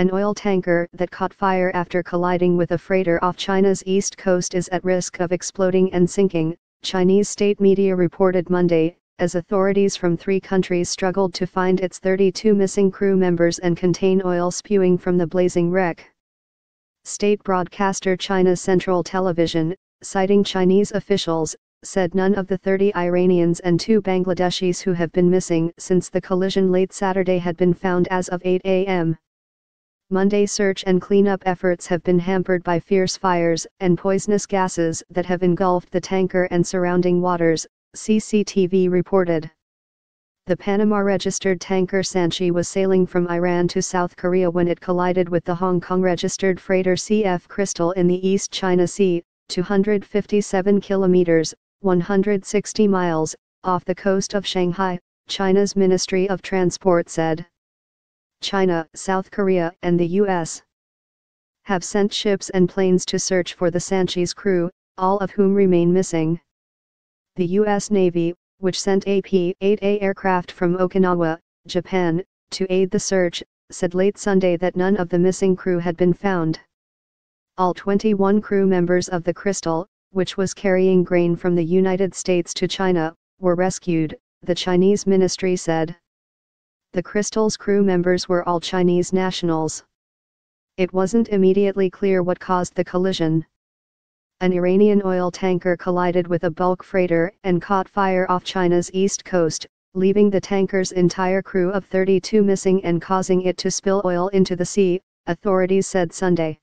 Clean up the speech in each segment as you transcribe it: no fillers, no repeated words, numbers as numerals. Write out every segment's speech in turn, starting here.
An oil tanker that caught fire after colliding with a freighter off China's east coast is at risk of exploding and sinking, Chinese state media reported Monday, as authorities from 3 countries struggled to find its 32 missing crew members and contain oil spewing from the blazing wreck. State broadcaster China Central Television, citing Chinese officials, said none of the 30 Iranians and 2 Bangladeshis who have been missing since the collision late Saturday had been found as of 8 a.m. Monday search and cleanup efforts have been hampered by fierce fires and poisonous gases that have engulfed the tanker and surrounding waters, CCTV reported. The Panama-registered tanker Sanchi was sailing from Iran to South Korea when it collided with the Hong Kong-registered freighter CF Crystal in the East China Sea, 257 kilometers, 160 miles, off the coast of Shanghai, China's Ministry of Transport said. China, South Korea, and the U.S. have sent ships and planes to search for the Sanchi's crew, all of whom remain missing. The U.S. Navy, which sent a P-8A aircraft from Okinawa, Japan, to aid the search, said late Sunday that none of the missing crew had been found. All 21 crew members of the Crystal, which was carrying grain from the United States to China, were rescued, the Chinese ministry said. The Crystal's crew members were all Chinese nationals. It wasn't immediately clear what caused the collision. An Iranian oil tanker collided with a bulk freighter and caught fire off China's east coast, leaving the tanker's entire crew of 32 missing and causing it to spill oil into the sea, authorities said Sunday.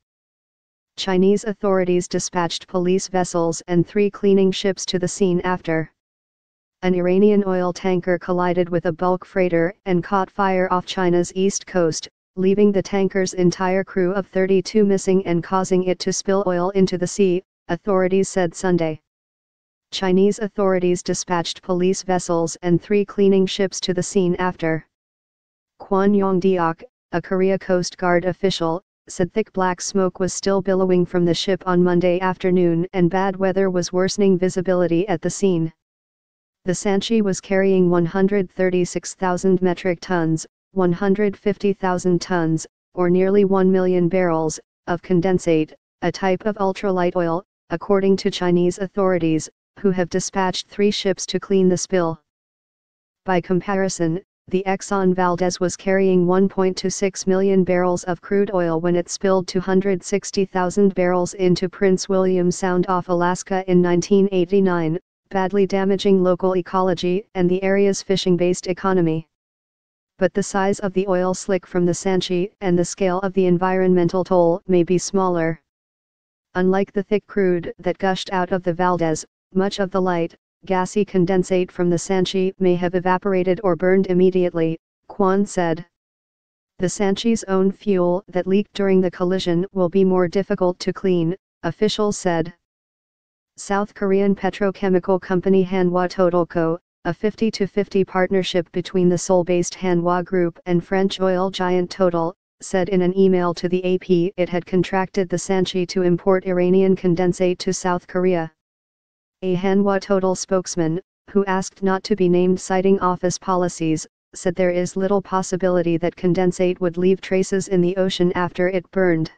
Chinese authorities dispatched police vessels and 3 cleaning ships to the scene after. An Iranian oil tanker collided with a bulk freighter and caught fire off China's east coast, leaving the tanker's entire crew of 32 missing and causing it to spill oil into the sea, authorities said Sunday. Chinese authorities dispatched police vessels and 3 cleaning ships to the scene after. Kwon Yong-deok, a Korea Coast Guard official, said thick black smoke was still billowing from the ship on Monday afternoon and bad weather was worsening visibility at the scene. The Sanchi was carrying 136,000 metric tons, 150,000 tons, or nearly 1 million barrels, of condensate, a type of ultralight oil, according to Chinese authorities, who have dispatched 3 ships to clean the spill. By comparison, the Exxon Valdez was carrying 1.26 million barrels of crude oil when it spilled 260,000 barrels into Prince William Sound off Alaska in 1989, badly damaging local ecology and the area's fishing-based economy. But the size of the oil slick from the Sanchi and the scale of the environmental toll may be smaller. Unlike the thick crude that gushed out of the Valdez, much of the light, gassy condensate from the Sanchi may have evaporated or burned immediately, Kwon said. The Sanchi's own fuel that leaked during the collision will be more difficult to clean, officials said. South Korean petrochemical company Hanwha Totalco, a 50-50 partnership between the Seoul-based Hanwha Group and French oil giant Total, said in an email to the AP it had contracted the Sanchi to import Iranian condensate to South Korea. A Hanwha Total spokesman, who asked not to be named citing office policies, said there is little possibility that condensate would leave traces in the ocean after it burned.